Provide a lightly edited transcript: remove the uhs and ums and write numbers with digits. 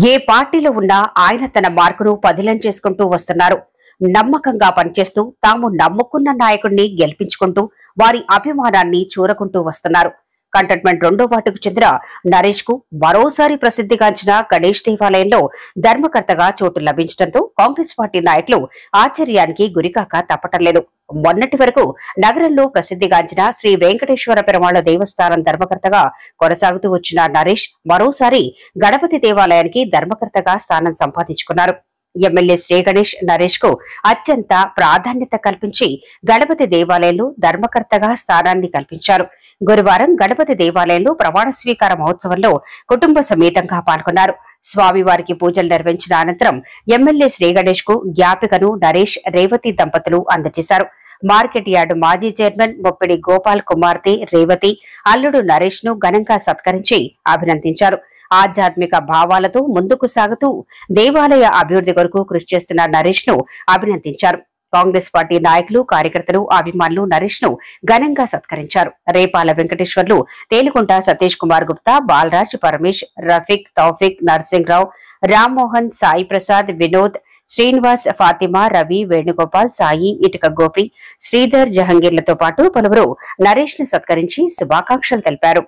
ఏ పార్టీలో ఉన్నా ఆయన తన మార్కును పదిలం చేసుకుంటూ వస్తున్నారు. నమ్మకంగా పనిచేస్తూ తాము నమ్ముకున్న నాయకుడిని గెలిపించుకుంటూ వారి అభిమానాన్ని చూరకుంటూ వస్తున్నారు. కంటోన్మెంట్ 2వ వార్డుకు చెందిన నరేష్ కు మరోసారి ప్రసిద్ధిగాంచిన గణేష్ దేవాలయంలో ధర్మకర్తగా చోటు లభించడంతో కాంగ్రెస్ పార్టీ నాయకులు ఆశ్చర్యానికి గురికాక తప్పటం లేదు. మొన్నటి వరకు నగరంలో ప్రసిద్ధిగాంచిన శ్రీ వెంకటేశ్వర పెరుమాళ్ దేవస్థానం ధర్మకర్తగా కొనసాగుతూ వచ్చిన నరేష్ మరోసారి గణపతి దేవాలయానికి ధర్మకర్తగా స్థానం సంపాదించుకున్నారు. ఎమ్మెల్యే శ్రీ గణేష్ నరేష్ కు అత్యంత ప్రాధాన్యత కల్పించి గణపతి దేవాలయంలో ధర్మకర్తగా స్థానాన్ని కల్పించారు. గురువారం గణపతి దేవాలయంలో ప్రమాణ స్వీకార మహోత్సవంలో కుటుంబ సమేతంగా పాల్గొన్నారు. స్వామివారికి పూజలు నిర్వహించిన అనంతరం ఎమ్మెల్యే శ్రీ గణేష్ కు జ్ఞాపికను నరేష్ రేవతి దంపతులు అందజేశారు. మార్కెట్ యార్డు మాజీ చైర్మన్ మొప్పిడి గోపాల్ కుమార్తె రేవతి అల్లుడు నరేష్ ను ఘనంగా సత్కరించి అభినందించారు. ఆధ్యాత్మిక భావాలతో ముందుకు సాగుతూ దేవాలయ అభివృద్ధి కొరకు కృషి చేస్తున్న నరేష్ ను అభినందించారు. కాంగ్రెస్ పార్టీ నాయకులు, కార్యకర్తలు, అభిమానులు నరేష్ ను ఘనంగా సత్కరించారు. రేపాల వెంకటేశ్వర్లు, తేలికుంట సతీష్ కుమార్ గుప్తా, బాలరాజ్, పరమేష్, రఫీక్, తౌఫిక్, నర్సింగ్రావు, రామ్మోహన్, సాయి ప్రసాద్, వినోద్, శ్రీనివాస్, ఫాతిమా, రవి, వేణుగోపాల్, సాయి, ఇటుక గోపి, శ్రీధర్, జహంగీర్లతో పాటు పలువురు నరేష్ ను సత్కరించి శుభాకాంక్షలు తెలిపారు.